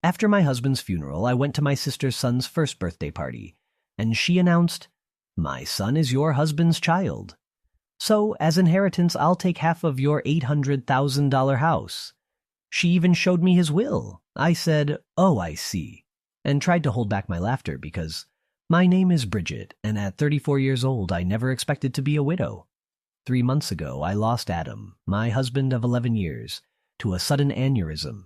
After my husband's funeral, I went to my sister's son's first birthday party, and she announced, "My son is your husband's child. So, as inheritance, I'll take half of your $800,000 house." She even showed me his will. I said, "Oh, I see," and tried to hold back my laughter because my name is Bridget, and at 34 years old, I never expected to be a widow. 3 months ago, I lost Adam, my husband of 11 years, to a sudden aneurysm.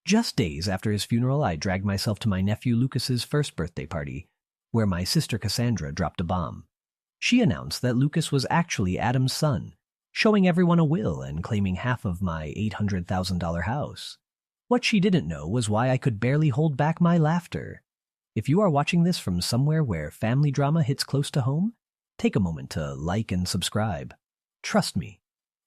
Just days after his funeral, I dragged myself to my nephew Lucas's first birthday party, where my sister Cassandra dropped a bomb. She announced that Lucas was actually Adam's son, showing everyone a will and claiming half of my $800,000 house. What she didn't know was why I could barely hold back my laughter. If you are watching this from somewhere where family drama hits close to home, take a moment to like and subscribe. Trust me,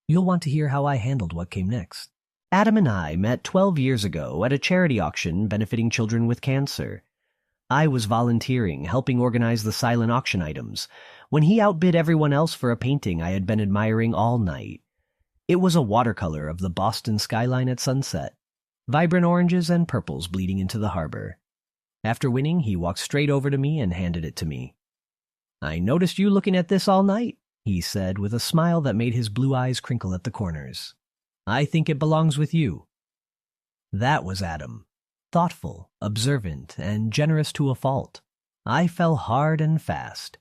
you'll want to hear how I handled what came next. Adam and I met 12 years ago at a charity auction benefiting children with cancer. I was volunteering, helping organize the silent auction items, when he outbid everyone else for a painting I had been admiring all night. It was a watercolor of the Boston skyline at sunset, vibrant oranges and purples bleeding into the harbor. After winning, he walked straight over to me and handed it to me. "I noticed you looking at this all night," he said with a smile that made his blue eyes crinkle at the corners. "I think it belongs with you." That was Adam. Thoughtful, observant, and generous to a fault. I fell hard and fast.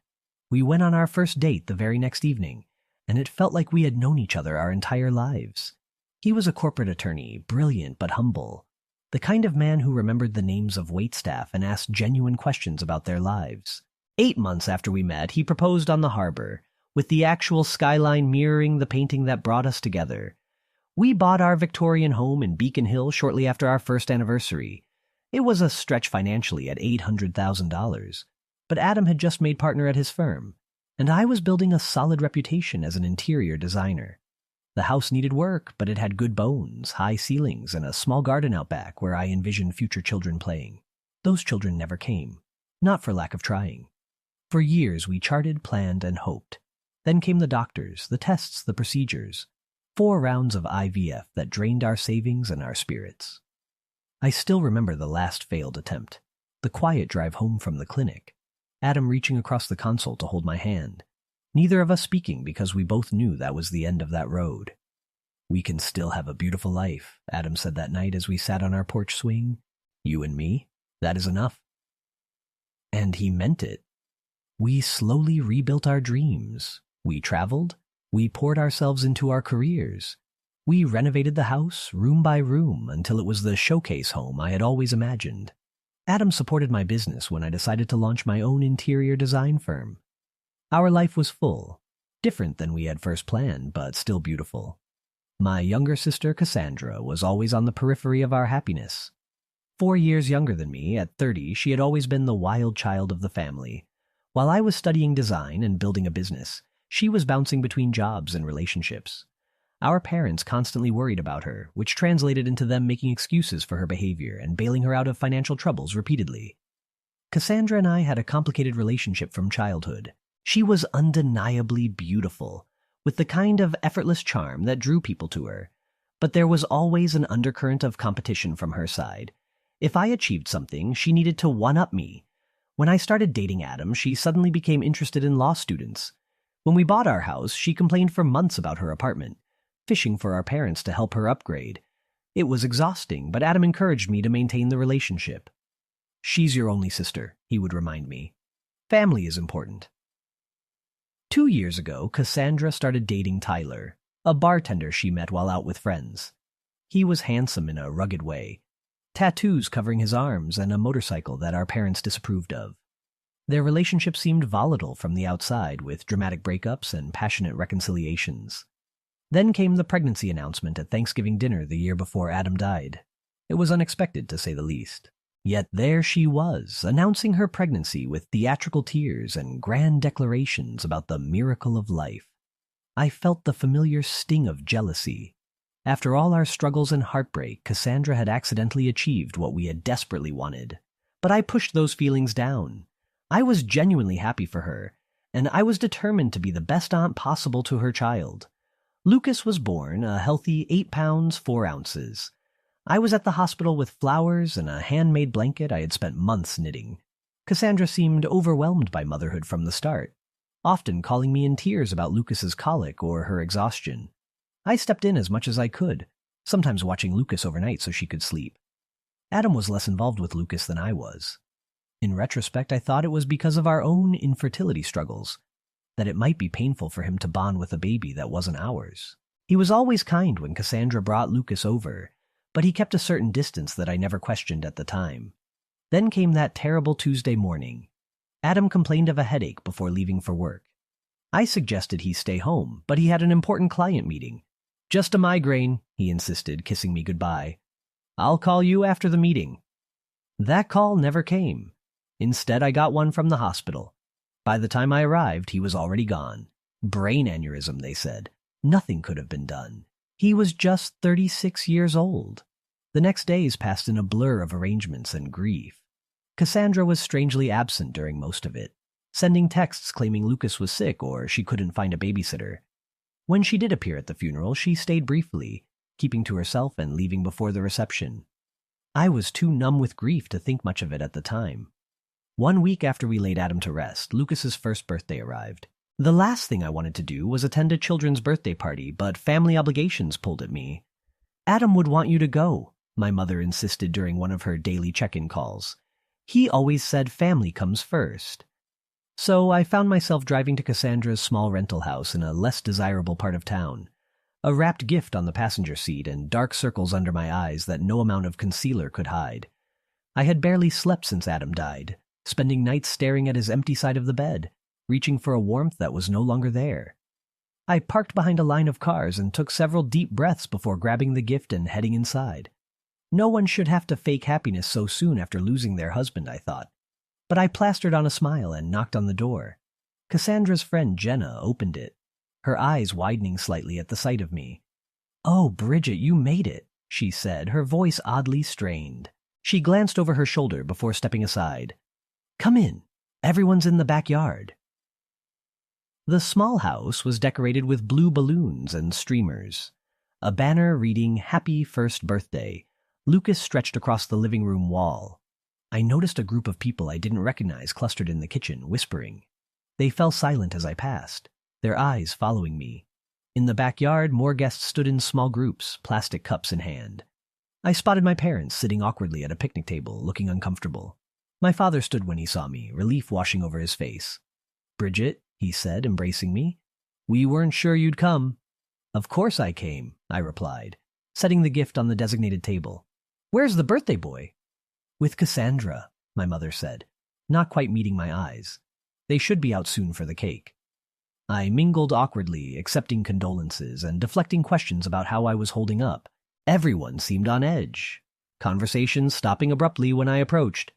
We went on our first date the very next evening, and it felt like we had known each other our entire lives. He was a corporate attorney, brilliant but humble, the kind of man who remembered the names of waitstaff and asked genuine questions about their lives. 8 months after we met, he proposed on the harbor, with the actual skyline mirroring the painting that brought us together. We bought our Victorian home in Beacon Hill shortly after our first anniversary. It was a stretch financially at $800,000, but Adam had just made partner at his firm, and I was building a solid reputation as an interior designer. The house needed work, but it had good bones, high ceilings, and a small garden out back where I envisioned future children playing. Those children never came, not for lack of trying. For years we charted, planned, and hoped. Then came the doctors, the tests, the procedures. 4 rounds of IVF that drained our savings and our spirits. I still remember the last failed attempt, the quiet drive home from the clinic, Adam reaching across the console to hold my hand, neither of us speaking because we both knew that was the end of that road. "We can still have a beautiful life," Adam said that night as we sat on our porch swing. "You and me, that is enough." And he meant it. We slowly rebuilt our dreams. We traveled. We poured ourselves into our careers. We renovated the house, room by room, until it was the showcase home I had always imagined. Adam supported my business when I decided to launch my own interior design firm. Our life was full, different than we had first planned, but still beautiful. My younger sister, Cassandra, was always on the periphery of our happiness. 4 years younger than me, at 30, she had always been the wild child of the family. While I was studying design and building a business, she was bouncing between jobs and relationships. Our parents constantly worried about her, which translated into them making excuses for her behavior and bailing her out of financial troubles repeatedly. Cassandra and I had a complicated relationship from childhood. She was undeniably beautiful, with the kind of effortless charm that drew people to her. But there was always an undercurrent of competition from her side. If I achieved something, she needed to one-up me. When I started dating Adam, she suddenly became interested in law students. When we bought our house, she complained for months about her apartment, fishing for our parents to help her upgrade. It was exhausting, but Adam encouraged me to maintain the relationship. "She's your only sister," he would remind me. "Family is important." 2 years ago, Cassandra started dating Tyler, a bartender she met while out with friends. He was handsome in a rugged way, tattoos covering his arms and a motorcycle that our parents disapproved of. Their relationship seemed volatile from the outside, with dramatic breakups and passionate reconciliations. Then came the pregnancy announcement at Thanksgiving dinner the year before Adam died. It was unexpected, to say the least. Yet there she was, announcing her pregnancy with theatrical tears and grand declarations about the miracle of life. I felt the familiar sting of jealousy. After all our struggles and heartbreak, Cassandra had accidentally achieved what we had desperately wanted. But I pushed those feelings down. I was genuinely happy for her, and I was determined to be the best aunt possible to her child. Lucas was born, a healthy 8 pounds 4 ounces. I was at the hospital with flowers and a handmade blanket I had spent months knitting. Cassandra seemed overwhelmed by motherhood from the start, often calling me in tears about Lucas's colic or her exhaustion. I stepped in as much as I could, sometimes watching Lucas overnight so she could sleep. Adam was less involved with Lucas than I was. In retrospect, I thought it was because of our own infertility struggles, that it might be painful for him to bond with a baby that wasn't ours. He was always kind when Cassandra brought Lucas over, but he kept a certain distance that I never questioned at the time. Then came that terrible Tuesday morning. Adam complained of a headache before leaving for work. I suggested he stay home, but he had an important client meeting. "Just a migraine," he insisted, kissing me goodbye. "I'll call you after the meeting." That call never came. Instead, I got one from the hospital. By the time I arrived, he was already gone. Brain aneurysm, they said. Nothing could have been done. He was just 36 years old. The next days passed in a blur of arrangements and grief. Cassandra was strangely absent during most of it, sending texts claiming Lucas was sick or she couldn't find a babysitter. When she did appear at the funeral, she stayed briefly, keeping to herself and leaving before the reception. I was too numb with grief to think much of it at the time. 1 week after we laid Adam to rest, Lucas's first birthday arrived. The last thing I wanted to do was attend a children's birthday party, but family obligations pulled at me. "Adam would want you to go," my mother insisted during one of her daily check-in calls. "He always said family comes first." So I found myself driving to Cassandra's small rental house in a less desirable part of town. A wrapped gift on the passenger seat and dark circles under my eyes that no amount of concealer could hide. I had barely slept since Adam died, spending nights staring at his empty side of the bed, reaching for a warmth that was no longer there. I parked behind a line of cars and took several deep breaths before grabbing the gift and heading inside. No one should have to fake happiness so soon after losing their husband, I thought. But I plastered on a smile and knocked on the door. Cassandra's friend Jenna opened it, her eyes widening slightly at the sight of me. "Oh, Bridget, you made it," she said, her voice oddly strained. She glanced over her shoulder before stepping aside. "Come in. Everyone's in the backyard." The small house was decorated with blue balloons and streamers. A banner reading "Happy First Birthday" Lucas stretched across the living room wall. I noticed a group of people I didn't recognize clustered in the kitchen, whispering. They fell silent as I passed, their eyes following me. In the backyard, more guests stood in small groups, plastic cups in hand. I spotted my parents sitting awkwardly at a picnic table, looking uncomfortable. My father stood when he saw me, relief washing over his face. "Bridget," he said, embracing me, "we weren't sure you'd come." "Of course I came," I replied, setting the gift on the designated table. "Where's the birthday boy?" "With Cassandra," my mother said, not quite meeting my eyes. "They should be out soon for the cake." I mingled awkwardly, accepting condolences and deflecting questions about how I was holding up. Everyone seemed on edge, conversation stopping abruptly when I approached.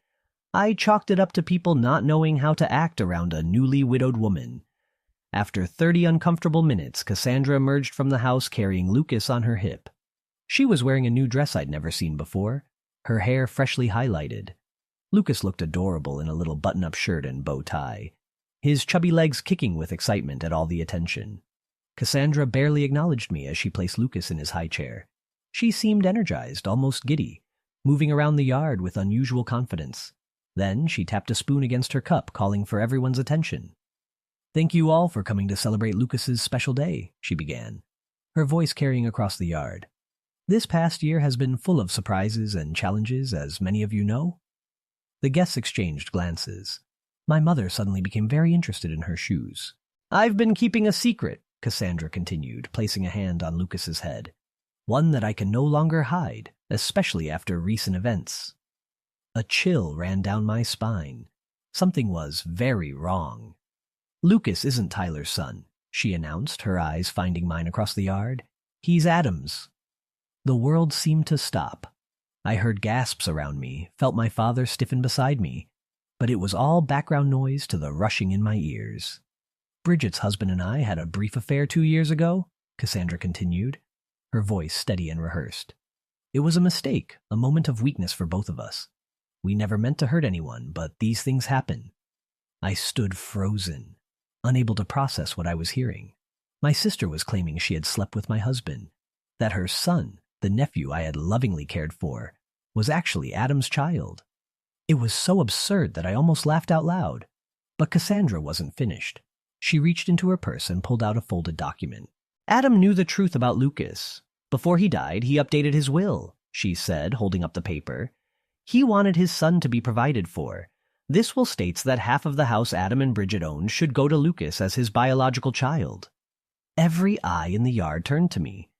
I chalked it up to people not knowing how to act around a newly widowed woman. After 30 uncomfortable minutes, Cassandra emerged from the house carrying Lucas on her hip. She was wearing a new dress I'd never seen before, her hair freshly highlighted. Lucas looked adorable in a little button-up shirt and bow tie, his chubby legs kicking with excitement at all the attention. Cassandra barely acknowledged me as she placed Lucas in his high chair. She seemed energized, almost giddy, moving around the yard with unusual confidence. Then she tapped a spoon against her cup, calling for everyone's attention. "Thank you all for coming to celebrate Lucas's special day," she began, her voice carrying across the yard. "This past year has been full of surprises and challenges, as many of you know." The guests exchanged glances. My mother suddenly became very interested in her shoes. "I've been keeping a secret," Cassandra continued, placing a hand on Lucas's head. "One that I can no longer hide, especially after recent events." A chill ran down my spine. Something was very wrong. "Lucas isn't Tyler's son," she announced, her eyes finding mine across the yard. "He's Adam's." The world seemed to stop. I heard gasps around me, felt my father stiffen beside me, but it was all background noise to the rushing in my ears. "Bridget's husband and I had a brief affair 2 years ago," Cassandra continued, her voice steady and rehearsed. "It was a mistake, a moment of weakness for both of us. We never meant to hurt anyone, but these things happen." I stood frozen, unable to process what I was hearing. My sister was claiming she had slept with my husband, that her son, the nephew I had lovingly cared for, was actually Adam's child. It was so absurd that I almost laughed out loud. But Cassandra wasn't finished. She reached into her purse and pulled out a folded document. Adam knew the truth about Lucas. Before he died, he updated his will, she said, holding up the paper. He wanted his son to be provided for. This will states that half of the house Adam and Bridget owned should go to Lucas as his biological child. Every eye in the yard turned to me.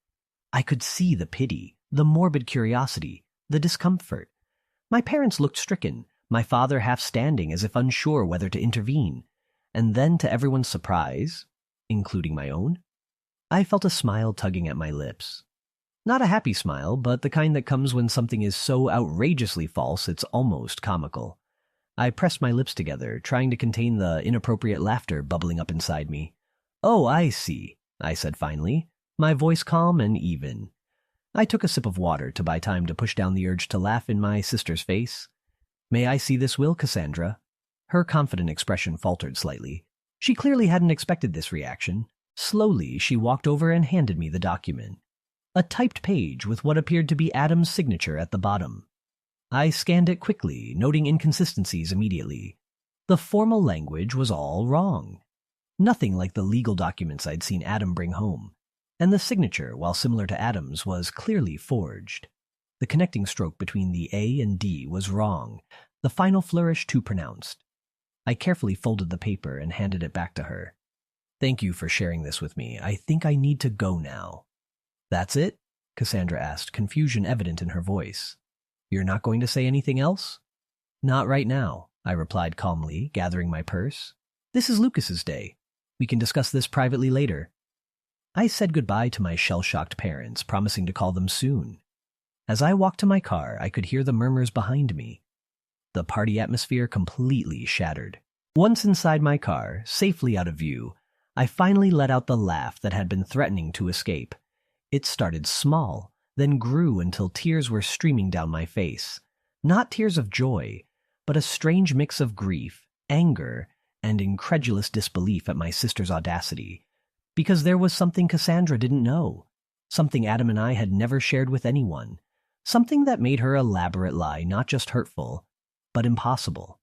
I could see the pity, the morbid curiosity, the discomfort. My parents looked stricken, my father half standing as if unsure whether to intervene. And then, to everyone's surprise, including my own, I felt a smile tugging at my lips. Not a happy smile, but the kind that comes when something is so outrageously false it's almost comical. I pressed my lips together, trying to contain the inappropriate laughter bubbling up inside me. "Oh, I see," I said finally, my voice calm and even. I took a sip of water to buy time to push down the urge to laugh in my sister's face. "May I see this will, Cassandra?" Her confident expression faltered slightly. She clearly hadn't expected this reaction. Slowly, she walked over and handed me the document. A typed page with what appeared to be Adam's signature at the bottom. I scanned it quickly, noting inconsistencies immediately. The formal language was all wrong. Nothing like the legal documents I'd seen Adam bring home. And the signature, while similar to Adam's, was clearly forged. The connecting stroke between the A and D was wrong, the final flourish too pronounced. I carefully folded the paper and handed it back to her. "Thank you for sharing this with me. I think I need to go now." "That's it?" Cassandra asked, confusion evident in her voice. "You're not going to say anything else?" "Not right now," I replied calmly, gathering my purse. "This is Lucas's day. We can discuss this privately later." I said goodbye to my shell-shocked parents, promising to call them soon. As I walked to my car, I could hear the murmurs behind me. The party atmosphere completely shattered. Once inside my car, safely out of view, I finally let out the laugh that had been threatening to escape. It started small, then grew until tears were streaming down my face. Not tears of joy, but a strange mix of grief, anger, and incredulous disbelief at my sister's audacity. Because there was something Cassandra didn't know. Something Adam and I had never shared with anyone. Something that made her elaborate lie not just hurtful, but impossible.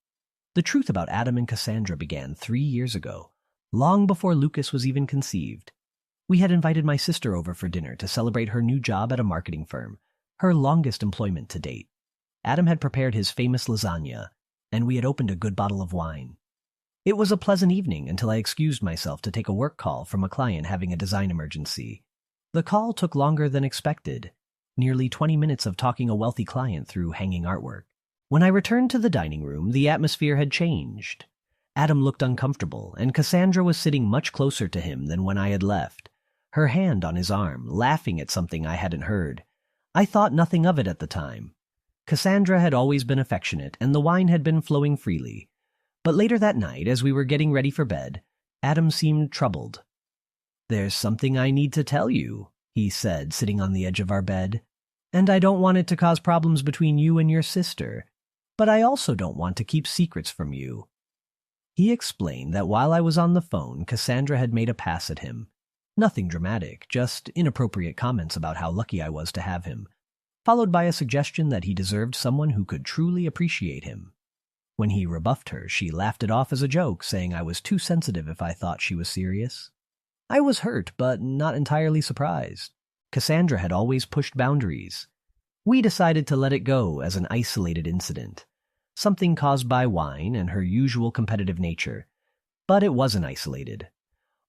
The truth about Adam and Cassandra began 3 years ago, long before Lucas was even conceived. We had invited my sister over for dinner to celebrate her new job at a marketing firm, her longest employment to date. Adam had prepared his famous lasagna, and we had opened a good bottle of wine. It was a pleasant evening until I excused myself to take a work call from a client having a design emergency. The call took longer than expected, nearly 20 minutes of talking a wealthy client through hanging artwork. When I returned to the dining room, the atmosphere had changed. Adam looked uncomfortable, and Cassandra was sitting much closer to him than when I had left, her hand on his arm, laughing at something I hadn't heard. I thought nothing of it at the time. Cassandra had always been affectionate, and the wine had been flowing freely. But later that night, as we were getting ready for bed, Adam seemed troubled. "There's something I need to tell you," he said, sitting on the edge of our bed. "And I don't want it to cause problems between you and your sister, but I also don't want to keep secrets from you." He explained that while I was on the phone, Cassandra had made a pass at him. Nothing dramatic, just inappropriate comments about how lucky I was to have him, followed by a suggestion that he deserved someone who could truly appreciate him. When he rebuffed her, she laughed it off as a joke, saying I was too sensitive if I thought she was serious. I was hurt, but not entirely surprised. Cassandra had always pushed boundaries. We decided to let it go as an isolated incident, something caused by wine and her usual competitive nature. But it wasn't isolated.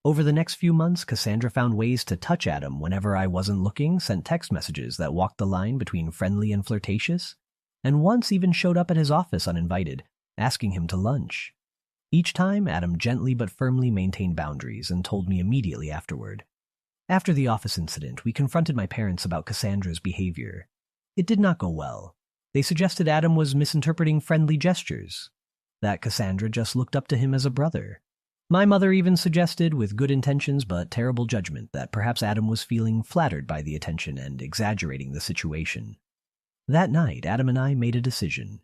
Over the next few months, Cassandra found ways to touch Adam whenever I wasn't looking, sent text messages that walked the line between friendly and flirtatious, and once even showed up at his office uninvited, asking him to lunch. Each time, Adam gently but firmly maintained boundaries and told me immediately afterward. After the office incident, we confronted my parents about Cassandra's behavior. It did not go well. They suggested Adam was misinterpreting friendly gestures, that Cassandra just looked up to him as a brother. My mother even suggested, with good intentions but terrible judgment, that perhaps Adam was feeling flattered by the attention and exaggerating the situation. That night, Adam and I made a decision.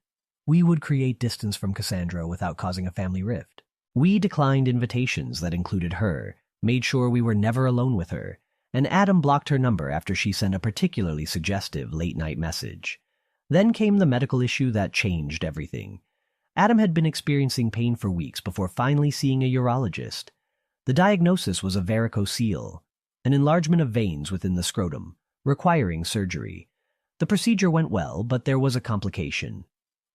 We would create distance from Cassandra without causing a family rift. We declined invitations that included her, made sure we were never alone with her, and Adam blocked her number after she sent a particularly suggestive late-night message. Then came the medical issue that changed everything. Adam had been experiencing pain for weeks before finally seeing a urologist. The diagnosis was a varicocele, an enlargement of veins within the scrotum, requiring surgery. The procedure went well, but there was a complication.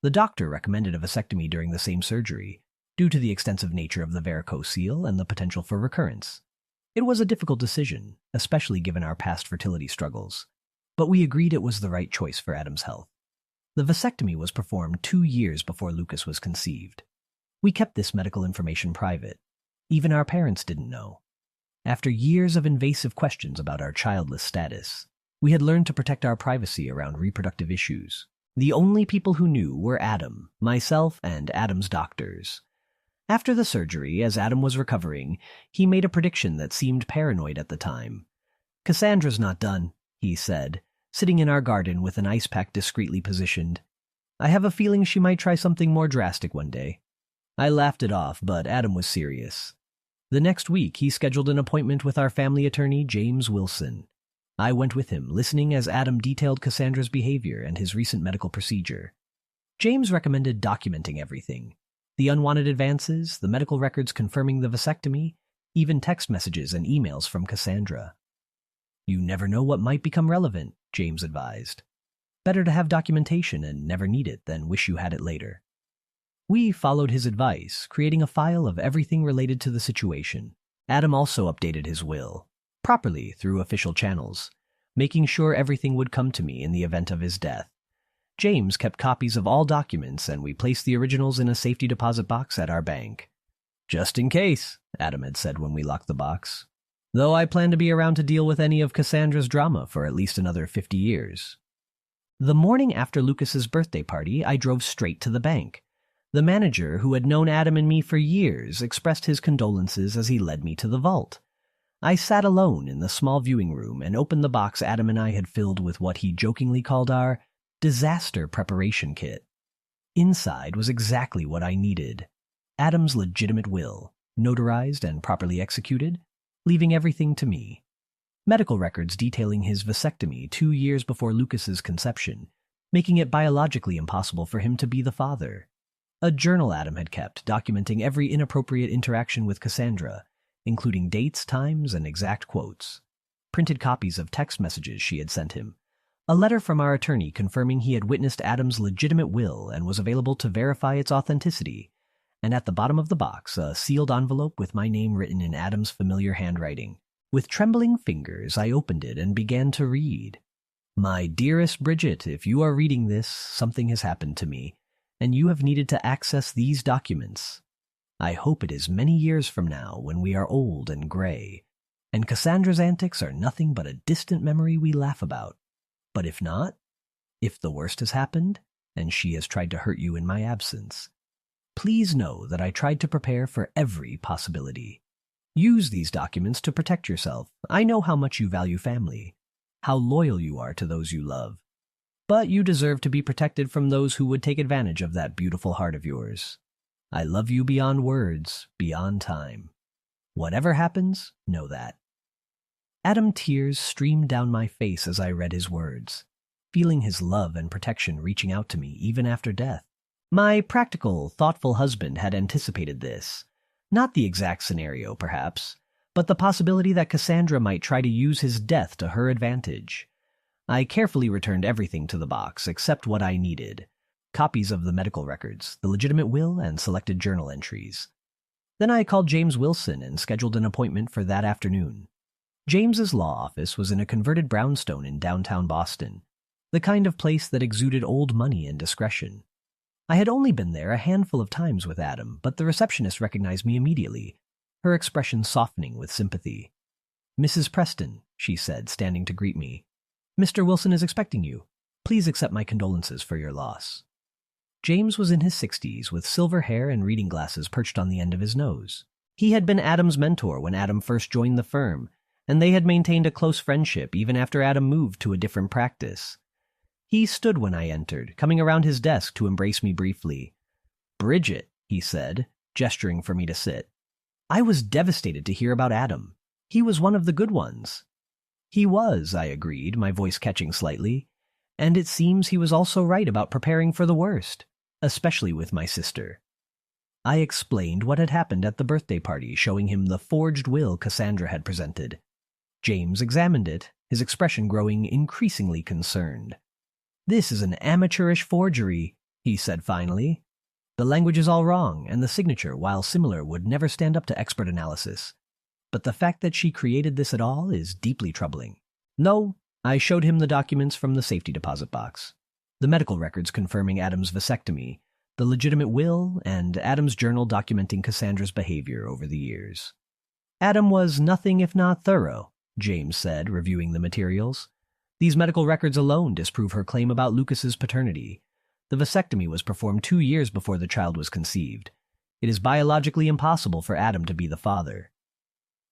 The doctor recommended a vasectomy during the same surgery, due to the extensive nature of the varicocele and the potential for recurrence. It was a difficult decision, especially given our past fertility struggles, but we agreed it was the right choice for Adam's health. The vasectomy was performed 2 years before Lucas was conceived. We kept this medical information private. Even our parents didn't know. After years of invasive questions about our childless status, we had learned to protect our privacy around reproductive issues. The only people who knew were Adam, myself, and Adam's doctors. After the surgery, as Adam was recovering, he made a prediction that seemed paranoid at the time. "Cassandra's not done," he said, sitting in our garden with an ice pack discreetly positioned. "I have a feeling she might try something more drastic one day." I laughed it off, but Adam was serious. The next week, he scheduled an appointment with our family attorney, James Wilson. I went with him, listening as Adam detailed Cassandra's behavior and his recent medical procedure. James recommended documenting everything. The unwanted advances, the medical records confirming the vasectomy, even text messages and emails from Cassandra. "You never know what might become relevant," James advised. "Better to have documentation and never need it than wish you had it later." We followed his advice, creating a file of everything related to the situation. Adam also updated his will, properly through official channels, making sure everything would come to me in the event of his death. James kept copies of all documents, and we placed the originals in a safety deposit box at our bank. "Just in case," Adam had said when we locked the box. "Though I plan to be around to deal with any of Cassandra's drama for at least another 50 years. The morning after Lucas's birthday party, I drove straight to the bank. The manager, who had known Adam and me for years, expressed his condolences as he led me to the vault. I sat alone in the small viewing room and opened the box Adam and I had filled with what he jokingly called our disaster preparation kit. Inside was exactly what I needed. Adam's legitimate will, notarized and properly executed, leaving everything to me. Medical records detailing his vasectomy 2 years before Lucas's conception, making it biologically impossible for him to be the father. A journal Adam had kept, documenting every inappropriate interaction with Cassandra, including dates, times, and exact quotes. Printed copies of text messages she had sent him. A letter from our attorney confirming he had witnessed Adam's legitimate will and was available to verify its authenticity. And at the bottom of the box, a sealed envelope with my name written in Adam's familiar handwriting. With trembling fingers, I opened it and began to read. "My dearest Bridget, if you are reading this, something has happened to me, and you have needed to access these documents. I hope it is many years from now when we are old and gray, and Cassandra's antics are nothing but a distant memory we laugh about. But if not, if the worst has happened, and she has tried to hurt you in my absence, please know that I tried to prepare for every possibility. Use these documents to protect yourself. I know how much you value family, how loyal you are to those you love. But you deserve to be protected from those who would take advantage of that beautiful heart of yours. I love you beyond words, beyond time. Whatever happens, know that." Adam, tears streamed down my face as I read his words, feeling his love and protection reaching out to me even after death. My practical, thoughtful husband had anticipated this. Not the exact scenario, perhaps, but the possibility that Cassandra might try to use his death to her advantage. I carefully returned everything to the box except what I needed. Copies of the medical records, the legitimate will, and selected journal entries. Then I called James Wilson and scheduled an appointment for that afternoon. James's law office was in a converted brownstone in downtown Boston, the kind of place that exuded old money and discretion. I had only been there a handful of times with Adam, but the receptionist recognized me immediately, her expression softening with sympathy. "Mrs. Preston," she said, standing to greet me. "Mr. Wilson is expecting you. Please accept my condolences for your loss." James was in his 60s, with silver hair and reading glasses perched on the end of his nose. He had been Adam's mentor when Adam first joined the firm, and they had maintained a close friendship even after Adam moved to a different practice. He stood when I entered, coming around his desk to embrace me briefly. "Bridget," he said, gesturing for me to sit. I was devastated to hear about Adam. He was one of the good ones. He was, I agreed, my voice catching slightly. And it seems he was also right about preparing for the worst, especially with my sister. I explained what had happened at the birthday party, showing him the forged will Cassandra had presented. James examined it, his expression growing increasingly concerned. "This is an amateurish forgery," he said finally. "The language is all wrong, and the signature, while similar, would never stand up to expert analysis. But the fact that she created this at all is deeply troubling." No, I showed him the documents from the safety deposit box. The medical records confirming Adam's vasectomy, the legitimate will, and Adam's journal documenting Cassandra's behavior over the years. "Adam was nothing if not thorough," James said, reviewing the materials. "These medical records alone disprove her claim about Lucas's paternity. The vasectomy was performed 2 years before the child was conceived. It is biologically impossible for Adam to be the father."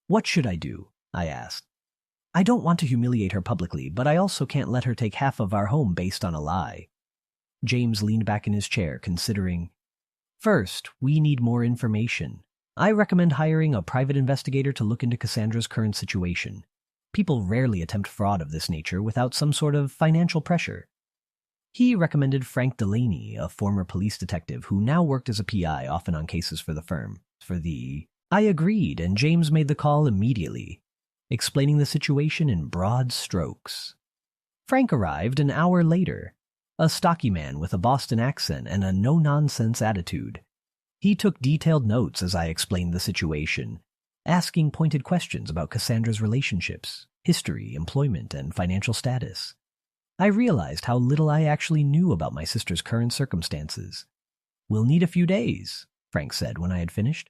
"What should I do?" I asked. "I don't want to humiliate her publicly, but I also can't let her take half of our home based on a lie." James leaned back in his chair, considering. "First, we need more information. I recommend hiring a private investigator to look into Cassandra's current situation. People rarely attempt fraud of this nature without some sort of financial pressure." He recommended Frank Delaney, a former police detective who now worked as a PI, often on cases for the firm. I agreed, and James made the call immediately, explaining the situation in broad strokes. Frank arrived an hour later, a stocky man with a Boston accent and a no-nonsense attitude. He took detailed notes as I explained the situation, asking pointed questions about Cassandra's relationships, history, employment, and financial status. I realized how little I actually knew about my sister's current circumstances. "We'll need a few days," Frank said when I had finished.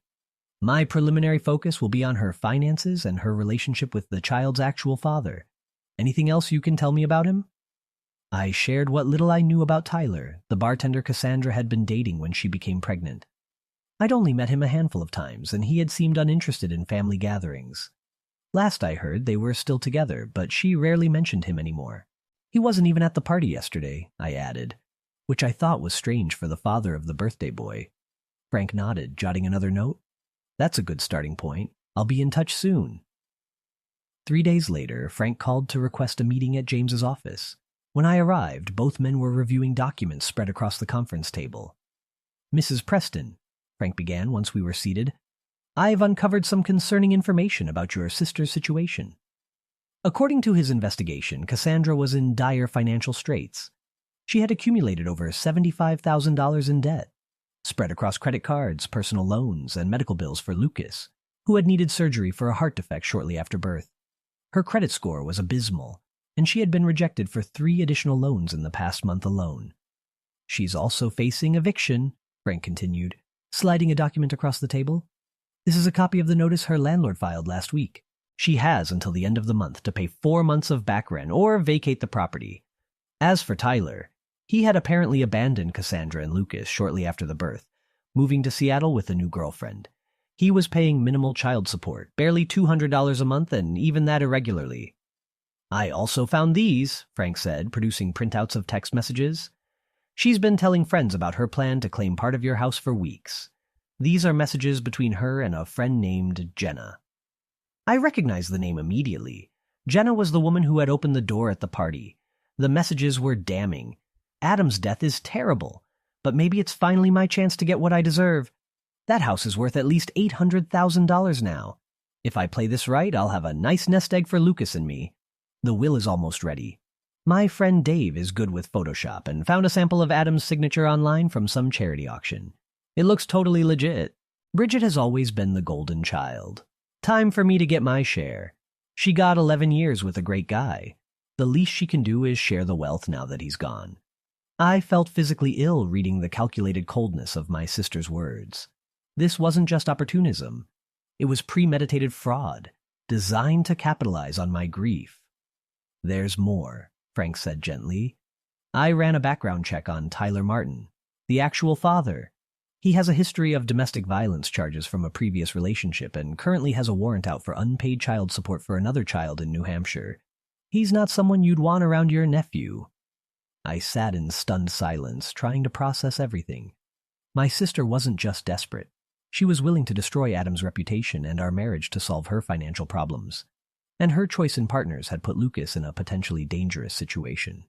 "My preliminary focus will be on her finances and her relationship with the child's actual father. Anything else you can tell me about him?" I shared what little I knew about Tyler, the bartender Cassandra had been dating when she became pregnant. I'd only met him a handful of times, and he had seemed uninterested in family gatherings. Last I heard, they were still together, but she rarely mentioned him anymore. "He wasn't even at the party yesterday," I added, which I thought was strange for the father of the birthday boy. Frank nodded, jotting another note. "That's a good starting point. I'll be in touch soon." 3 days later, Frank called to request a meeting at James's office. When I arrived, both men were reviewing documents spread across the conference table. "Mrs. Preston," Frank began once we were seated, "I've uncovered some concerning information about your sister's situation." According to his investigation, Cassandra was in dire financial straits. She had accumulated over $75,000 in debt, spread across credit cards, personal loans, and medical bills for Lucas, who had needed surgery for a heart defect shortly after birth. Her credit score was abysmal, and she had been rejected for 3 additional loans in the past month alone. "She's also facing eviction," Frank continued, sliding a document across the table. "This is a copy of the notice her landlord filed last week. She has until the end of the month to pay 4 months of back rent or vacate the property. As for Tyler, he had apparently abandoned Cassandra and Lucas shortly after the birth, moving to Seattle with a new girlfriend. He was paying minimal child support, barely $200 a month, and even that irregularly." "I also found these," Frank said, producing printouts of text messages. "She's been telling friends about her plan to claim part of your house for weeks. These are messages between her and a friend named Jenna." I recognized the name immediately. Jenna was the woman who had opened the door at the party. The messages were damning. "Adam's death is terrible, but maybe it's finally my chance to get what I deserve. That house is worth at least $800,000 now. If I play this right, I'll have a nice nest egg for Lucas and me. The will is almost ready. My friend Dave is good with Photoshop and found a sample of Adam's signature online from some charity auction. It looks totally legit. Bridget has always been the golden child. Time for me to get my share. She got 11 years with a great guy. The least she can do is share the wealth now that he's gone." I felt physically ill reading the calculated coldness of my sister's words. This wasn't just opportunism. It was premeditated fraud, designed to capitalize on my grief. "There's more," Frank said gently. "I ran a background check on Tyler Martin, the actual father. He has a history of domestic violence charges from a previous relationship and currently has a warrant out for unpaid child support for another child in New Hampshire. He's not someone you'd want around your nephew." I sat in stunned silence, trying to process everything. My sister wasn't just desperate. She was willing to destroy Adam's reputation and our marriage to solve her financial problems. and her choice in partners had put Lucas in a potentially dangerous situation.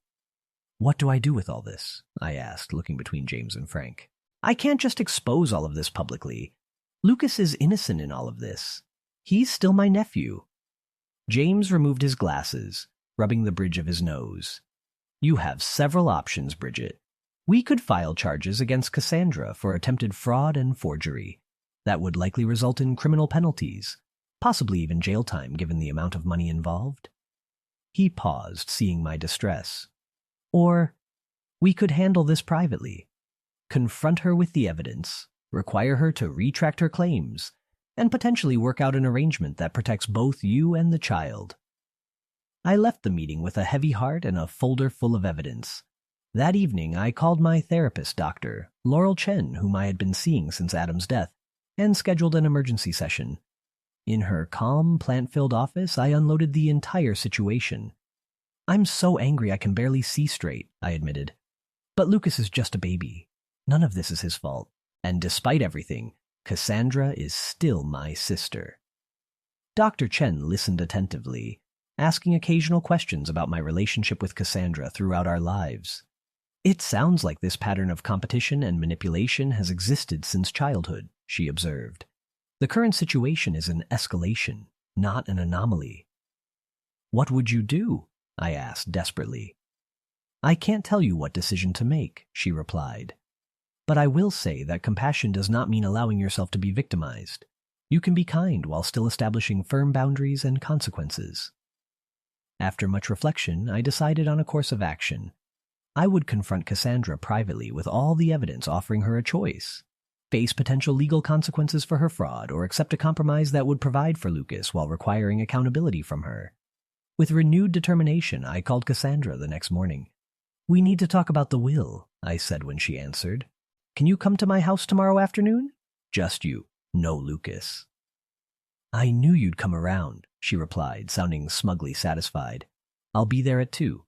"What do I do with all this?" I asked, looking between James and Frank. "I can't just expose all of this publicly. Lucas is innocent in all of this. He's still my nephew." James removed his glasses, rubbing the bridge of his nose. "You have several options, Bridget. We could file charges against Cassandra for attempted fraud and forgery. That would likely result in criminal penalties, possibly even jail time given the amount of money involved." He paused, seeing my distress. "Or we could handle this privately. Confront her with the evidence, require her to retract her claims, and potentially work out an arrangement that protects both you and the child." I left the meeting with a heavy heart and a folder full of evidence. That evening, I called my therapist, Dr. Laurel Chen, whom I had been seeing since Adam's death, and scheduled an emergency session. In her calm, plant-filled office, I unloaded the entire situation. "I'm so angry I can barely see straight," I admitted. "But Lucas is just a baby. None of this is his fault. And despite everything, Cassandra is still my sister." Dr. Chen listened attentively, asking occasional questions about my relationship with Cassandra throughout our lives. "It sounds like this pattern of competition and manipulation has existed since childhood," she observed. "The current situation is an escalation, not an anomaly." "What would you do?" I asked desperately. "I can't tell you what decision to make," she replied. "But I will say that compassion does not mean allowing yourself to be victimized. You can be kind while still establishing firm boundaries and consequences." After much reflection, I decided on a course of action. I would confront Cassandra privately with all the evidence, offering her a choice: face potential legal consequences for her fraud, or accept a compromise that would provide for Lucas while requiring accountability from her. With renewed determination, I called Cassandra the next morning. "We need to talk about the will," I said when she answered. "Can you come to my house tomorrow afternoon?" "Just you. No Lucas." "I knew you'd come around," she replied, sounding smugly satisfied. "I'll be there at 2.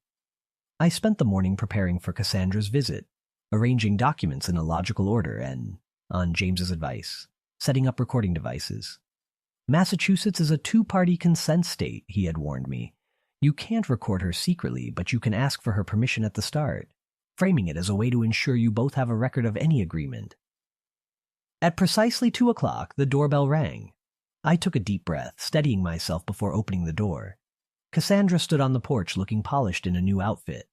I spent the morning preparing for Cassandra's visit, arranging documents in a logical order and, on James's advice, setting up recording devices. Massachusetts is a 2-party consent state, he had warned me. You can't record her secretly, but you can ask for her permission at the start, framing it as a way to ensure you both have a record of any agreement. At precisely 2 o'clock, the doorbell rang. I took a deep breath, steadying myself before opening the door. Cassandra stood on the porch looking polished in a new outfit,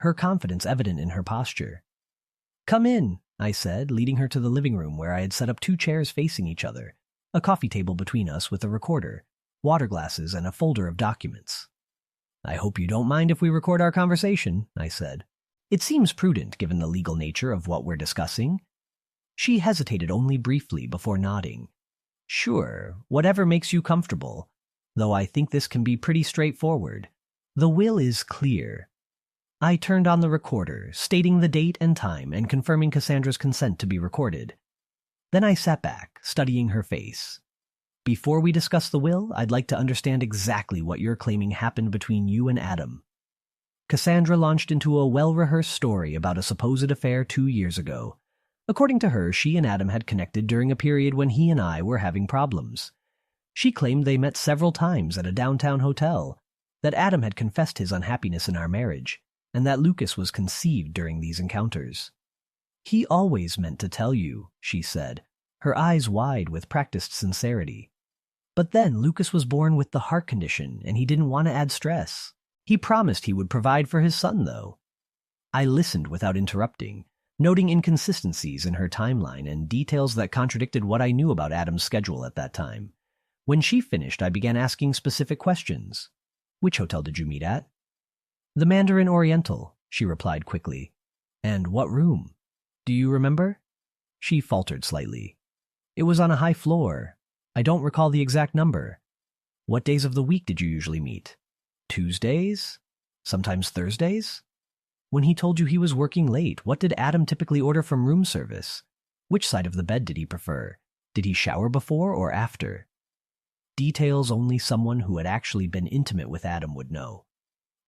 her confidence evident in her posture. "Come in," I said, leading her to the living room where I had set up 2 chairs facing each other, a coffee table between us with a recorder, water glasses, and a folder of documents. "I hope you don't mind if we record our conversation," I said. "It seems prudent given the legal nature of what we're discussing." She hesitated only briefly before nodding. "Sure, whatever makes you comfortable, though I think this can be pretty straightforward. The will is clear." I turned on the recorder, stating the date and time and confirming Cassandra's consent to be recorded. Then I sat back, studying her face. "Before we discuss the will, I'd like to understand exactly what you're claiming happened between you and Adam." Cassandra launched into a well-rehearsed story about a supposed affair 2 years ago. According to her, she and Adam had connected during a period when he and I were having problems. She claimed they met several times at a downtown hotel, that Adam had confessed his unhappiness in our marriage, and that Lucas was conceived during these encounters. "He always meant to tell you," she said, her eyes wide with practiced sincerity. "But then Lucas was born with the heart condition, and he didn't want to add stress. He promised he would provide for his son, though." I listened without interrupting, noting inconsistencies in her timeline and details that contradicted what I knew about Adam's schedule at that time. When she finished, I began asking specific questions. "Which hotel did you meet at?" "The Mandarin Oriental," she replied quickly. "And what room? Do you remember?" She faltered slightly. "It was on a high floor. I don't recall the exact number." "What days of the week did you usually meet?" "Tuesdays? Sometimes Thursdays?" "When he told you he was working late, what did Adam typically order from room service? Which side of the bed did he prefer? Did he shower before or after?" Details only someone who had actually been intimate with Adam would know.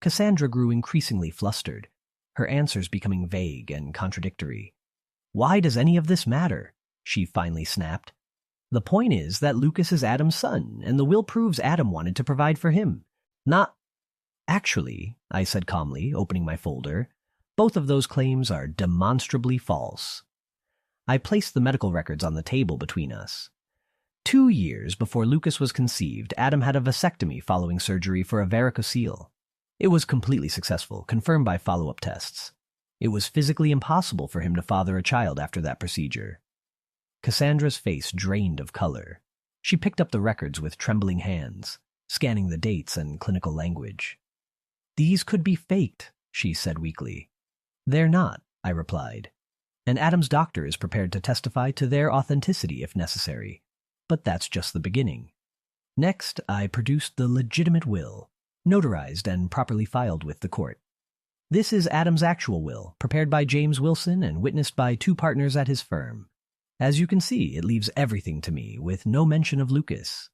Cassandra grew increasingly flustered, her answers becoming vague and contradictory. "Why does any of this matter?" she finally snapped. The point is that Lucas is Adam's son, and the will proves Adam wanted to provide for him. Not... Actually, I said calmly, opening my folder, both of those claims are demonstrably false. I placed the medical records on the table between us. 2 years before Lucas was conceived, Adam had a vasectomy following surgery for a varicocele. It was completely successful, confirmed by follow-up tests. It was physically impossible for him to father a child after that procedure. Cassandra's face drained of color. She picked up the records with trembling hands, scanning the dates and clinical language. "These could be faked," she said weakly. "They're not," I replied. "And Adam's doctor is prepared to testify to their authenticity if necessary. But that's just the beginning." Next, I produced the legitimate will, notarized and properly filed with the court. This is Adam's actual will, prepared by James Wilson and witnessed by 2 partners at his firm. As you can see, it leaves everything to me, with no mention of Lucas.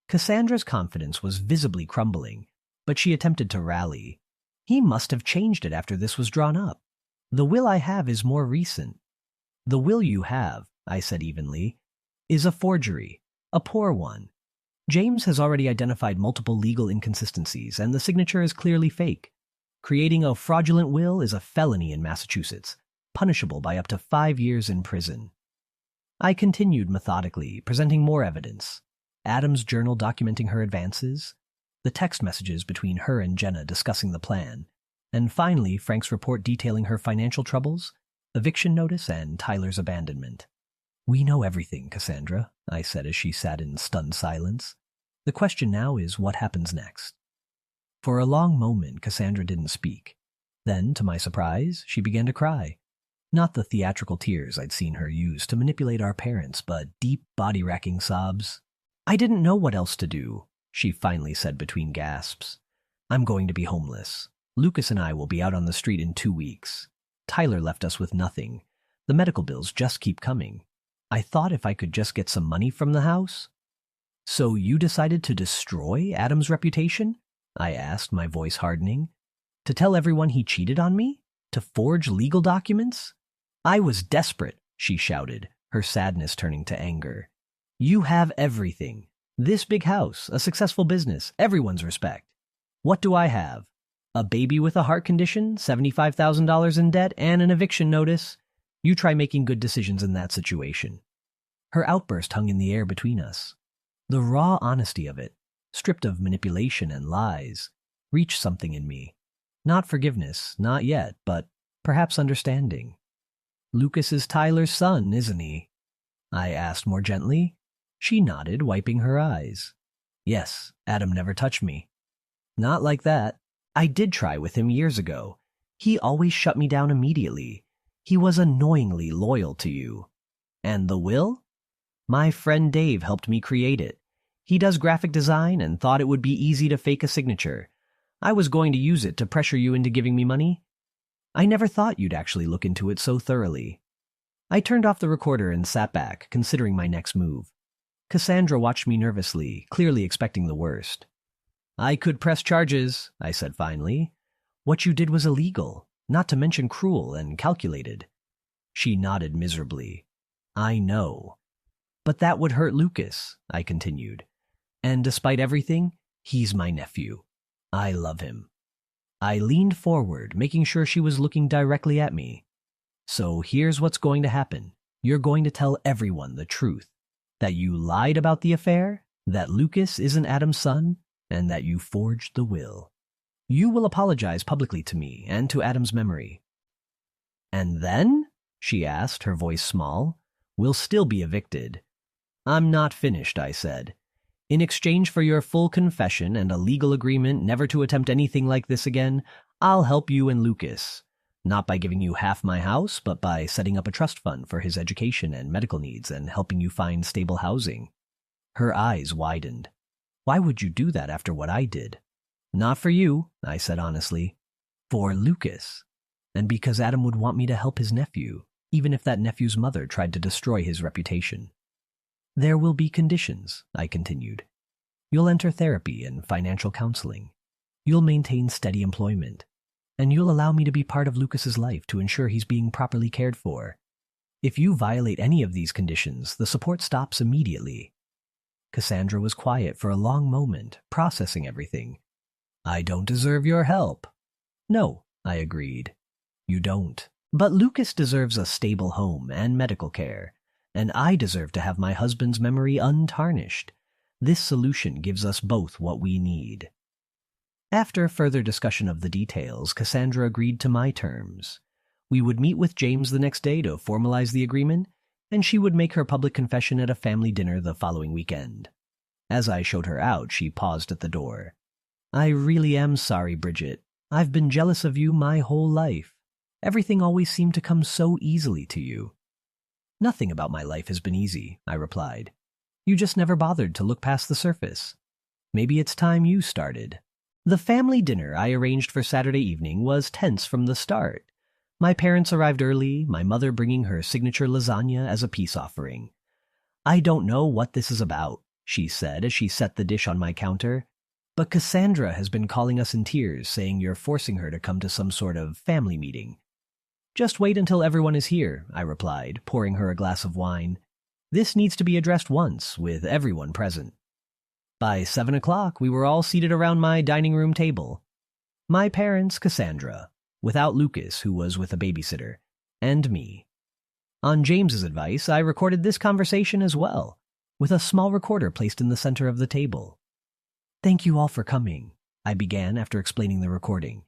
Cassandra's confidence was visibly crumbling, but she attempted to rally. "He must have changed it after this was drawn up. The will I have is more recent." "The will you have," I said evenly, "is a forgery, a poor one. James has already identified multiple legal inconsistencies, and the signature is clearly fake. Creating a fraudulent will is a felony in Massachusetts, punishable by up to 5 years in prison." I continued methodically, presenting more evidence. Adam's journal documenting her advances, the text messages between her and Jenna discussing the plan, and finally Frank's report detailing her financial troubles, eviction notice, and Tyler's abandonment. "We know everything, Cassandra," I said as she sat in stunned silence. "The question now is what happens next." For a long moment, Cassandra didn't speak. Then, to my surprise, she began to cry. Not the theatrical tears I'd seen her use to manipulate our parents, but deep, body-racking sobs. "I didn't know what else to do," she finally said between gasps. "I'm going to be homeless. Lucas and I will be out on the street in 2 weeks. Tyler left us with nothing. The medical bills just keep coming. I thought if I could just get some money from the house." "So you decided to destroy Adam's reputation?" I asked, my voice hardening. "To tell everyone he cheated on me? To forge legal documents?" "I was desperate," she shouted, her sadness turning to anger. "You have everything. This big house, a successful business, everyone's respect. What do I have? A baby with a heart condition, $75,000 in debt, and an eviction notice? You try making good decisions in that situation." Her outburst hung in the air between us. The raw honesty of it, stripped of manipulation and lies, reached something in me. Not forgiveness, not yet, but perhaps understanding. "Lucas is Tyler's son, isn't he?" I asked more gently. She nodded, wiping her eyes. "Yes, Adam never touched me." "Not like that. I did try with him years ago. He always shut me down immediately. He was annoyingly loyal to you." "And the will?" "My friend Dave helped me create it. He does graphic design and thought it would be easy to fake a signature. I was going to use it to pressure you into giving me money. I never thought you'd actually look into it so thoroughly." I turned off the recorder and sat back, considering my next move. Cassandra watched me nervously, clearly expecting the worst. "I could press charges," I said finally. "What you did was illegal, not to mention cruel and calculated." She nodded miserably. "I know. But that would hurt Lucas," I continued. "And despite everything, he's my nephew. I love him." I leaned forward, making sure she was looking directly at me. "So here's what's going to happen. You're going to tell everyone the truth. That you lied about the affair, that Lucas isn't Adam's son, and that you forged the will. You will apologize publicly to me and to Adam's memory." "And then?" she asked, her voice small. "We'll still be evicted." "I'm not finished," I said. "In exchange for your full confession and a legal agreement never to attempt anything like this again, I'll help you and Lucas. Not by giving you half my house, but by setting up a trust fund for his education and medical needs and helping you find stable housing." Her eyes widened. "Why would you do that after what I did?" "Not for you," I said honestly. "For Lucas. And because Adam would want me to help his nephew, even if that nephew's mother tried to destroy his reputation." "There will be conditions," I continued. "You'll enter therapy and financial counseling. You'll maintain steady employment. And you'll allow me to be part of Lucas's life to ensure he's being properly cared for. If you violate any of these conditions, the support stops immediately. Cassandra was quiet for a long moment, processing everything. I don't deserve your help. No, I agreed. You don't. But Lucas deserves a stable home and medical care, and I deserve to have my husband's memory untarnished. This solution gives us both what we need. After further discussion of the details, Cassandra agreed to my terms. We would meet with James the next day to formalize the agreement, and she would make her public confession at a family dinner the following weekend. As I showed her out, she paused at the door. I really am sorry, Bridget. I've been jealous of you my whole life. Everything always seemed to come so easily to you. Nothing about my life has been easy, I replied. You just never bothered to look past the surface. Maybe it's time you started. The family dinner I arranged for Saturday evening was tense from the start. My parents arrived early, my mother bringing her signature lasagna as a peace offering. I don't know what this is about, she said as she set the dish on my counter, but Cassandra has been calling us in tears, saying you're forcing her to come to some sort of family meeting. Just wait until everyone is here, I replied, pouring her a glass of wine. This needs to be addressed once, with everyone present. By 7 o'clock, we were all seated around my dining room table. My parents, Cassandra, without Lucas, who was with a babysitter, and me. On James's advice, I recorded this conversation as well, with a small recorder placed in the center of the table. Thank you all for coming, I began after explaining the recording.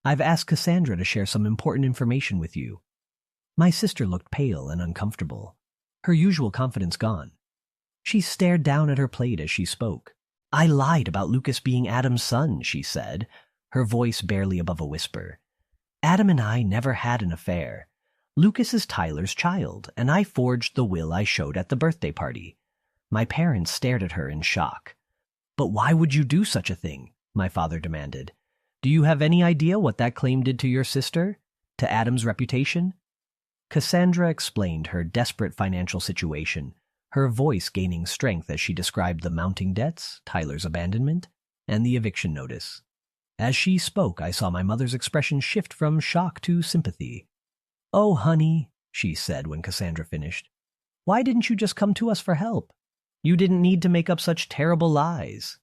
I've asked Cassandra to share some important information with you. My sister looked pale and uncomfortable, her usual confidence gone. She stared down at her plate as she spoke. I lied about Lucas being Adam's son, she said, her voice barely above a whisper. Adam and I never had an affair. Lucas is Tyler's child, and I forged the will I showed at the birthday party. My parents stared at her in shock. But why would you do such a thing? My father demanded. Do you have any idea what that claim did to your sister? To Adam's reputation? Cassandra explained her desperate financial situation, her voice gaining strength as she described the mounting debts, Tyler's abandonment, and the eviction notice. As she spoke, I saw my mother's expression shift from shock to sympathy. Oh, honey, she said when Cassandra finished. Why didn't you just come to us for help? You didn't need to make up such terrible lies.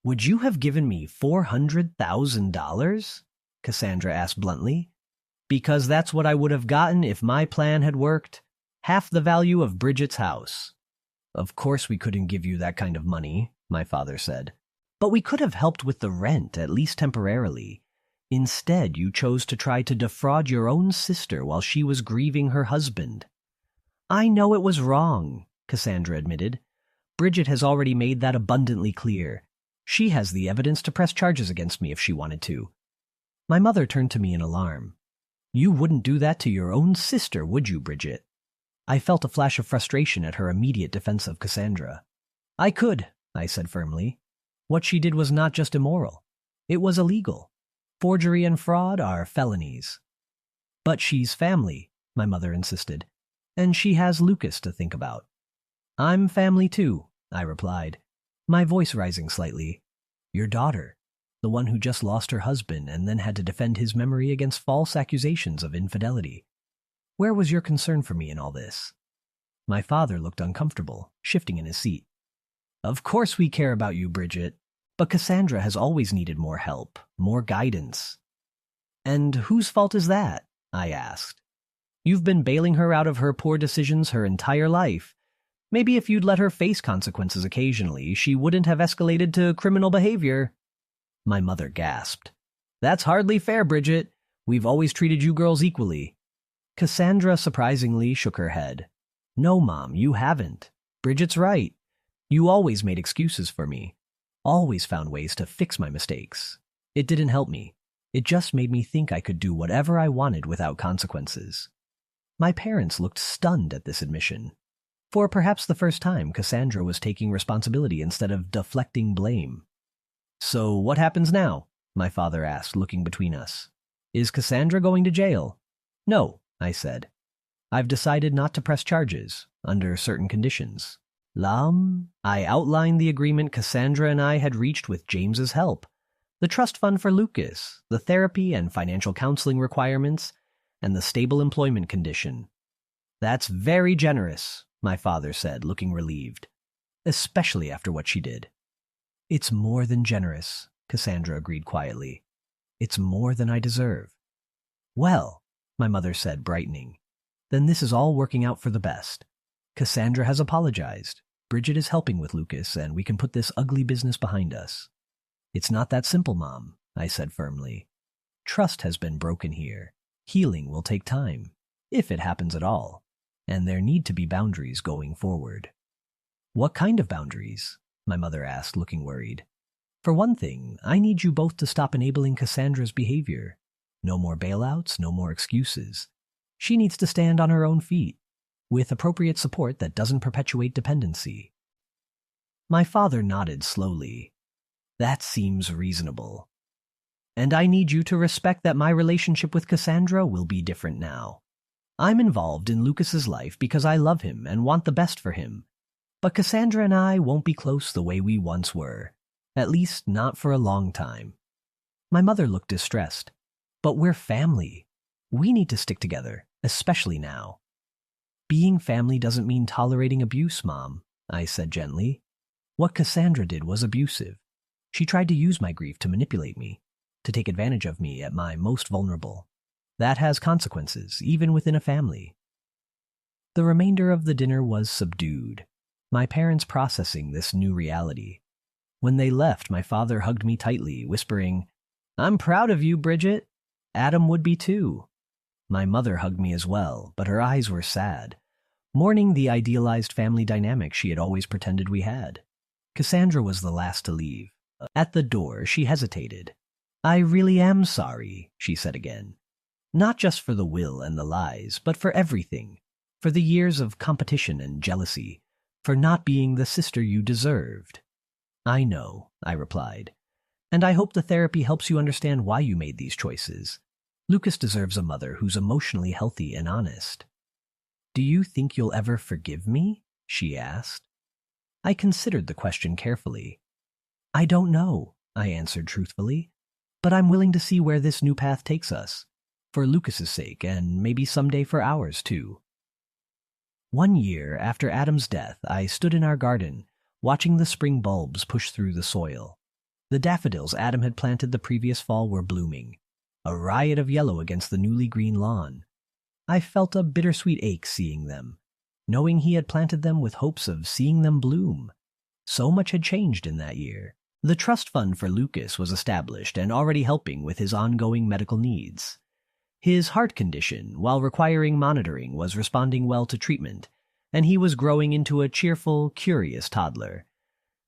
Would you have given me $400,000? Cassandra asked bluntly. Because that's what I would have gotten if my plan had worked. Half the value of Bridget's house. Of course we couldn't give you that kind of money, my father said. But we could have helped with the rent, at least temporarily. Instead, you chose to try to defraud your own sister while she was grieving her husband. I know it was wrong, Cassandra admitted. Bridget has already made that abundantly clear. She has the evidence to press charges against me if she wanted to. My mother turned to me in alarm. You wouldn't do that to your own sister, would you, Bridget? I felt a flash of frustration at her immediate defense of Cassandra. I could, I said firmly. What she did was not just immoral. It was illegal. Forgery and fraud are felonies. But she's family, my mother insisted, and she has Lucas to think about. I'm family too, I replied, my voice rising slightly. Your daughter, the one who just lost her husband and then had to defend his memory against false accusations of infidelity. Where was your concern for me in all this? My father looked uncomfortable, shifting in his seat. Of course we care about you, Bridget, but Cassandra has always needed more help, more guidance. And whose fault is that? I asked. You've been bailing her out of her poor decisions her entire life. Maybe if you'd let her face consequences occasionally, she wouldn't have escalated to criminal behavior. My mother gasped. That's hardly fair, Bridget. We've always treated you girls equally. Cassandra surprisingly shook her head. No, Mom, you haven't. Bridget's right. You always made excuses for me. Always found ways to fix my mistakes. It didn't help me. It just made me think I could do whatever I wanted without consequences. My parents looked stunned at this admission. For perhaps the first time, Cassandra was taking responsibility instead of deflecting blame. So what happens now? My father asked, looking between us. Is Cassandra going to jail? No, I said. I've decided not to press charges, under certain conditions. I outlined the agreement Cassandra and I had reached with James's help, the trust fund for Lucas, the therapy and financial counseling requirements, and the stable employment condition. That's very generous, my father said, looking relieved, especially after what she did. It's more than generous, Cassandra agreed quietly. It's more than I deserve. Well, my mother said, brightening, then this is all working out for the best. Cassandra has apologized. Bridget is helping with Lucas, and we can put this ugly business behind us. It's not that simple, Mom, I said firmly. Trust has been broken here. Healing will take time, if it happens at all, and there need to be boundaries going forward. What kind of boundaries? My mother asked, looking worried. For one thing, I need you both to stop enabling Cassandra's behavior. No more bailouts, no more excuses. She needs to stand on her own feet, with appropriate support that doesn't perpetuate dependency. My father nodded slowly. That seems reasonable. And I need you to respect that my relationship with Cassandra will be different now. I'm involved in Lucas's life because I love him and want the best for him. But Cassandra and I won't be close the way we once were, at least not for a long time. My mother looked distressed. But we're family. We need to stick together, especially now. Being family doesn't mean tolerating abuse, Mom, I said gently. What Cassandra did was abusive. She tried to use my grief to manipulate me, to take advantage of me at my most vulnerable. That has consequences, even within a family. The remainder of the dinner was subdued, my parents processing this new reality. When they left, my father hugged me tightly, whispering, I'm proud of you, Bridget. Adam would be too. My mother hugged me as well, but her eyes were sad, mourning the idealized family dynamic she had always pretended we had. Cassandra was the last to leave. At the door, she hesitated. I really am sorry, she said again. Not just for the will and the lies, but for everything. For the years of competition and jealousy. For not being the sister you deserved. I know, I replied. And I hope the therapy helps you understand why you made these choices. Lucas deserves a mother who's emotionally healthy and honest. Do you think you'll ever forgive me? She asked. I considered the question carefully. I don't know, I answered truthfully, but I'm willing to see where this new path takes us, for Lucas's sake and maybe someday for ours too. 1 year after Adam's death, I stood in our garden, watching the spring bulbs push through the soil. The daffodils Adam had planted the previous fall were blooming, a riot of yellow against the newly green lawn. I felt a bittersweet ache seeing them, knowing he had planted them with hopes of seeing them bloom. So much had changed in that year. The trust fund for Lucas was established and already helping with his ongoing medical needs. His heart condition, while requiring monitoring, was responding well to treatment, and he was growing into a cheerful, curious toddler.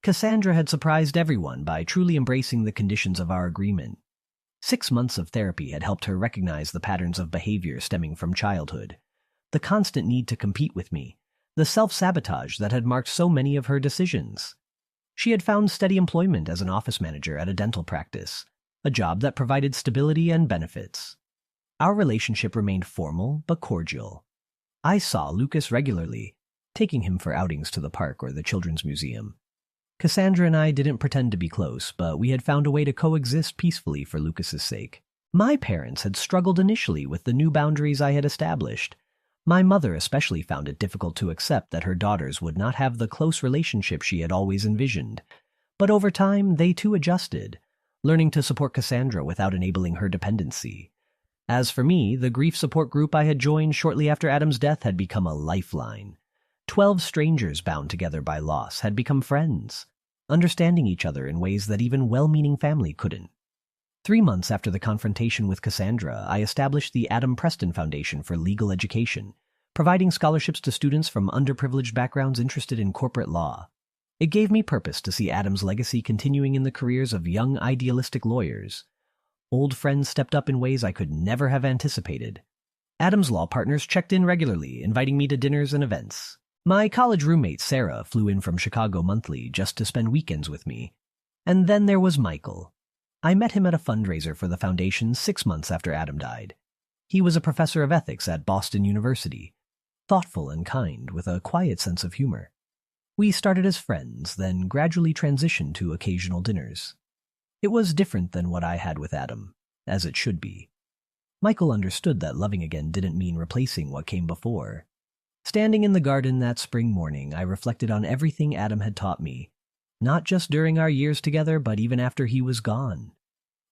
Cassandra had surprised everyone by truly embracing the conditions of our agreement. 6 months of therapy had helped her recognize the patterns of behavior stemming from childhood, the constant need to compete with me, the self-sabotage that had marked so many of her decisions. She had found steady employment as an office manager at a dental practice, a job that provided stability and benefits. Our relationship remained formal but cordial. I saw Lucas regularly, taking him for outings to the park or the children's museum. Cassandra and I didn't pretend to be close, but we had found a way to coexist peacefully for Lucas's sake. My parents had struggled initially with the new boundaries I had established. My mother especially found it difficult to accept that her daughters would not have the close relationship she had always envisioned. But over time, they too adjusted, learning to support Cassandra without enabling her dependency. As for me, the grief support group I had joined shortly after Adam's death had become a lifeline. 12 strangers bound together by loss had become friends, understanding each other in ways that even well-meaning family couldn't. 3 months after the confrontation with Cassandra, I established the Adam Preston Foundation for Legal Education, providing scholarships to students from underprivileged backgrounds interested in corporate law. It gave me purpose to see Adam's legacy continuing in the careers of young idealistic lawyers. Old friends stepped up in ways I could never have anticipated. Adam's law partners checked in regularly, inviting me to dinners and events. My college roommate, Sarah, flew in from Chicago monthly just to spend weekends with me. And then there was Michael. I met him at a fundraiser for the foundation 6 months after Adam died. He was a professor of ethics at Boston University, thoughtful and kind, with a quiet sense of humor. We started as friends, then gradually transitioned to occasional dinners. It was different than what I had with Adam, as it should be. Michael understood that loving again didn't mean replacing what came before. Standing in the garden that spring morning, I reflected on everything Adam had taught me, not just during our years together, but even after he was gone.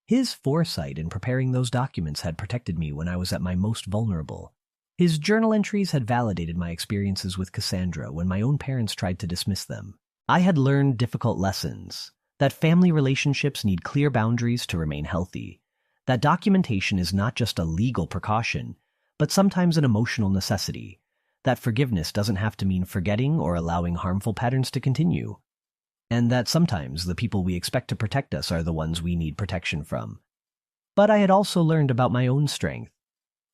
His foresight in preparing those documents had protected me when I was at my most vulnerable. His journal entries had validated my experiences with Cassandra when my own parents tried to dismiss them. I had learned difficult lessons, that family relationships need clear boundaries to remain healthy, that documentation is not just a legal precaution, but sometimes an emotional necessity, that forgiveness doesn't have to mean forgetting or allowing harmful patterns to continue, and that sometimes the people we expect to protect us are the ones we need protection from. But I had also learned about my own strength.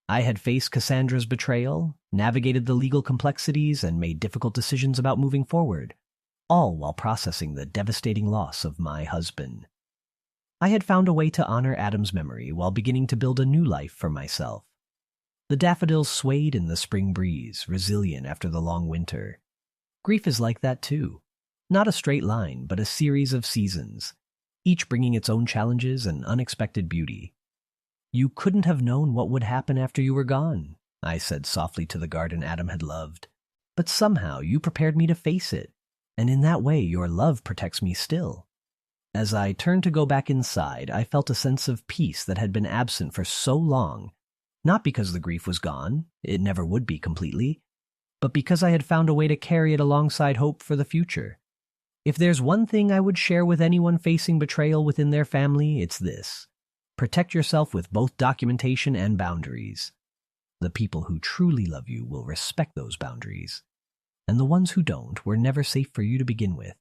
I had faced Cassandra's betrayal, navigated the legal complexities, and made difficult decisions about moving forward, all while processing the devastating loss of my husband. I had found a way to honor Adam's memory while beginning to build a new life for myself. The daffodils swayed in the spring breeze, resilient after the long winter. Grief is like that too. Not a straight line, but a series of seasons, each bringing its own challenges and unexpected beauty. "You couldn't have known what would happen after you were gone," I said softly to the garden Adam had loved. "But somehow you prepared me to face it, and in that way your love protects me still." As I turned to go back inside, I felt a sense of peace that had been absent for so long, not because the grief was gone, it never would be completely, but because I had found a way to carry it alongside hope for the future. If there's one thing I would share with anyone facing betrayal within their family, it's this: protect yourself with both documentation and boundaries. The people who truly love you will respect those boundaries, and the ones who don't were never safe for you to begin with.